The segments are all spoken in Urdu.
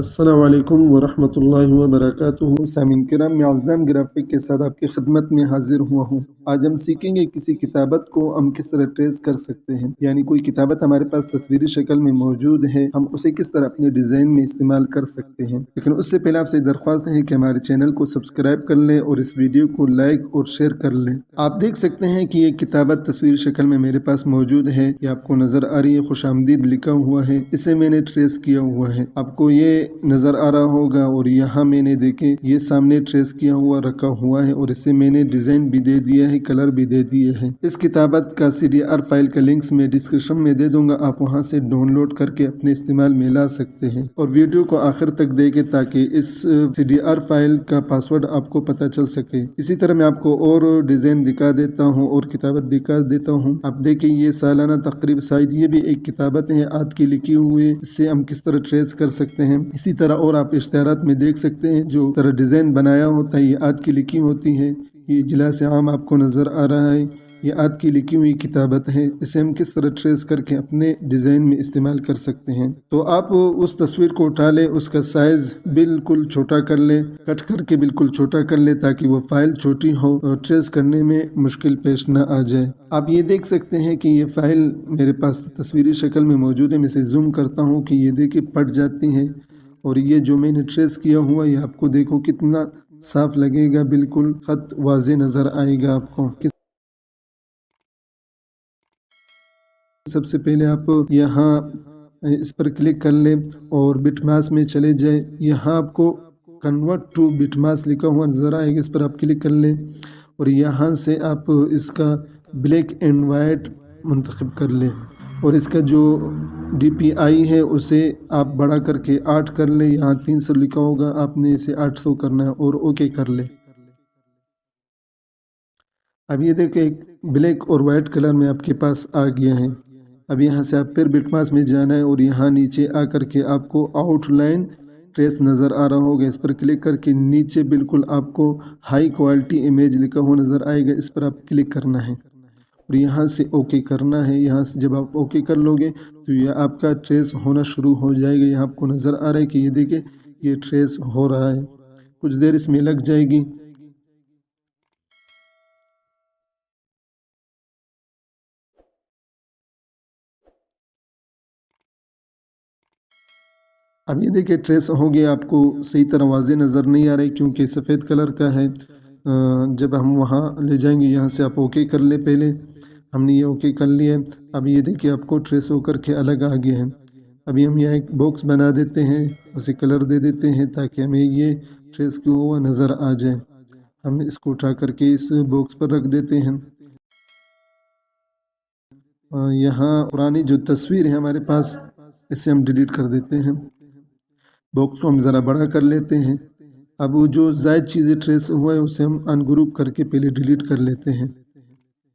السلام علیکم ورحمۃ اللہ وبرکاتہ۔ سامعین کرام، میں عظام گرافک کے ساتھ آپ کی خدمت میں حاضر ہوا ہوں۔ آج ہم سیکھیں گے کسی کتابت کو ہم کس طرح ٹریس کر سکتے ہیں، یعنی کوئی کتابت ہمارے پاس تصویری شکل میں موجود ہے، ہم اسے کس طرح اپنے ڈیزائن میں استعمال کر سکتے ہیں۔ لیکن اس سے پہلے آپ سے درخواست ہے کہ ہمارے چینل کو سبسکرائب کر لیں اور اس ویڈیو کو لائک اور شیئر کر لیں۔ آپ دیکھ سکتے ہیں کہ یہ کتابت تصویری شکل میں میرے پاس موجود ہے، یہ آپ کو نظر آ رہی ہے، خوش آمدید لکھا ہوا ہے، اسے میں نے ٹریس کیا ہوا ہے۔ آپ کو یہ نظر آ رہا ہوگا، اور یہاں میں نے دیکھیں یہ سامنے ٹریس کیا ہوا رکھا ہوا ہے، اور اسے میں نے ڈیزائن بھی دے دیا ہے، کلر بھی دے دیے ہیں۔ اس کتابت کا CDR فائل کا لنکس میں ڈسکرپشن میں دے دوں گا، آپ وہاں سے ڈاؤن لوڈ کر کے اپنے استعمال میں لا سکتے ہیں، اور ویڈیو کو آخر تک دیکھیں تاکہ اس CDR فائل کا پاسورڈ آپ کو پتہ چل سکے۔ اسی طرح میں آپ کو اور ڈیزائن دکھا دیتا ہوں اور کتابت دکھا دیتا ہوں۔ آپ دیکھیں یہ سالانہ تقریب شاید یہ بھی ایک کتابت ہے ہاتھ کی لکھی ہوئی، اس سے ہم کس طرح ٹریس کر سکتے ہیں۔ اسی طرح اور آپ اشتہارات میں دیکھ سکتے ہیں جو طرح ڈیزائن بنایا ہوتا ہے، یہ ہاتھ کی لکھی ہوتی ہے۔ یہ اجلاس عام آپ کو نظر آ رہا ہے، یہ ہاتھ کی لکھی ہوئی کتابت ہے، اسے ہم کس طرح ٹریس کر کے اپنے ڈیزائن میں استعمال کر سکتے ہیں۔ تو آپ اس تصویر کو اٹھا لیں، اس کا سائز بالکل چھوٹا کر لیں، کٹ کر کے بالکل چھوٹا کر لیں تاکہ وہ فائل چھوٹی ہو اور ٹریس کرنے میں مشکل پیش نہ آ جائے۔ آپ یہ دیکھ سکتے ہیں کہ یہ فائل میرے پاس تصویری شکل میں موجود ہے، میں اسے زوم کرتا ہوں کہ یہ دیکھیں پٹ جاتی ہیں، اور یہ جو میں نے ٹریس کیا ہوا یہ آپ کو دیکھو کتنا صاف لگے گا، بالکل خط واضح نظر آئے گا آپ کو۔ سب سے پہلے آپ یہاں اس پر کلک کر لیں اور بٹ ماس میں چلے جائیں، یہاں آپ کو کنورٹ ٹو بٹ ماس لکھا ہوا نظر آئے گا، اس پر آپ کلک کر لیں اور یہاں سے آپ اس کا بلیک اینڈ وائٹ منتخب کر لیں، اور اس کا جو DPI ہے اسے آپ بڑا کر کے 8 کر لیں، یہاں 300 لکھا ہوگا، آپ نے اسے 800 کرنا ہے اور اوکے کر لیں۔ اب یہ دیکھیں بلیک اور وائٹ کلر میں آپ کے پاس آ گیا ہے۔ اب یہاں سے آپ پھر بٹ ماس میں جانا ہے اور یہاں نیچے آ کر کے آپ کو آؤٹ لائن ٹریس نظر آ رہا ہوگا، اس پر کلک کر کے نیچے بالکل آپ کو ہائی کوالٹی امیج لکھا ہوا نظر آئے گا، اس پر آپ کلک کرنا ہے اور یہاں سے اوکے کرنا ہے۔ یہاں سے جب آپ اوکے کر لو گے تو یہ آپ کا ٹریس ہونا شروع ہو جائے گا۔ یہاں آپ کو نظر آ رہا ہے کہ یہ دیکھیں یہ ٹریس ہو رہا ہے، کچھ دیر اس میں لگ جائے گی۔ اب یہ دیکھیں ٹریس ہو گیا، آپ کو صحیح طرح واضح نظر نہیں آ رہا ہے کیونکہ سفید کلر کا ہے۔ جب ہم وہاں لے جائیں گے یہاں سے آپ اوکے کر لیں، پہلے ہم نے یہ اوکے کر لیا ہے۔ اب یہ دیکھیں آپ کو ٹریس ہو کر کے الگ آ گیا ہے۔ ابھی ہم یہاں ایک باکس بنا دیتے ہیں، اسے کلر دے دیتے ہیں تاکہ ہمیں یہ ٹریس کیا ہوا نظر آ جائے۔ ہم اس کو اٹھا کر کے اس باکس پر رکھ دیتے ہیں۔ یہاں پرانی جو تصویر ہے ہمارے پاس، اسے ہم ڈیلیٹ کر دیتے ہیں۔ باکس کو ہم ذرا بڑا کر لیتے ہیں۔ اب وہ جو زائد چیزیں ٹریس ہوا ہے اسے ہم ان گروپ کر کے پہلے ڈیلیٹ کر لیتے ہیں۔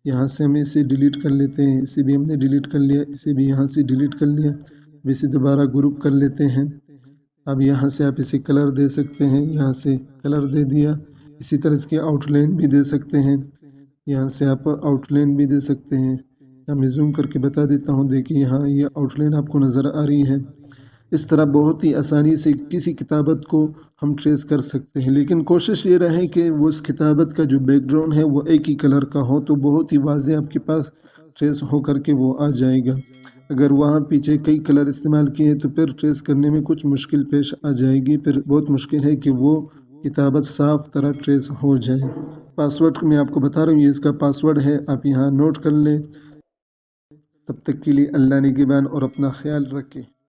یہاں سے ہم اسے ڈیلیٹ کر لیتے ہیں، اسے بھی ہم نے ڈیلیٹ کر لیا، اسے بھی یہاں سے ڈیلیٹ کر لیا، اب اسے دوبارہ گروپ کر لیتے ہیں۔ اب یہاں سے آپ اسے کلر دے سکتے ہیں، یہاں سے کلر دے دیا۔ اسی طرح اس کے آؤٹ لائن بھی دے سکتے ہیں، یہاں سے آپ آؤٹ لائن بھی دے سکتے ہیں۔ میں زوم کر کے بتا دیتا ہوں، دیکھیں یہاں یہ آؤٹ لائن آپ کو نظر آ رہی ہے۔ اس طرح بہت ہی آسانی سے کسی کتابت کو ہم ٹریس کر سکتے ہیں، لیکن کوشش یہ رہے کہ وہ اس کتابت کا جو بیک گراؤنڈ ہے وہ ایک ہی کلر کا ہو، تو بہت ہی واضح آپ کے پاس ٹریس ہو کر کے وہ آ جائے گا۔ اگر وہاں پیچھے کئی کلر استعمال کیے تو پھر ٹریس کرنے میں کچھ مشکل پیش آ جائے گی، پھر بہت مشکل ہے کہ وہ کتابت صاف طرح ٹریس ہو جائے۔ پاسورڈ میں آپ کو بتا رہا ہوں، یہ اس کا پاسورڈ ہے، آپ یہاں نوٹ کر لیں۔ تب تک کے لیے اللہ نگہبان اور اپنا خیال رکھیں۔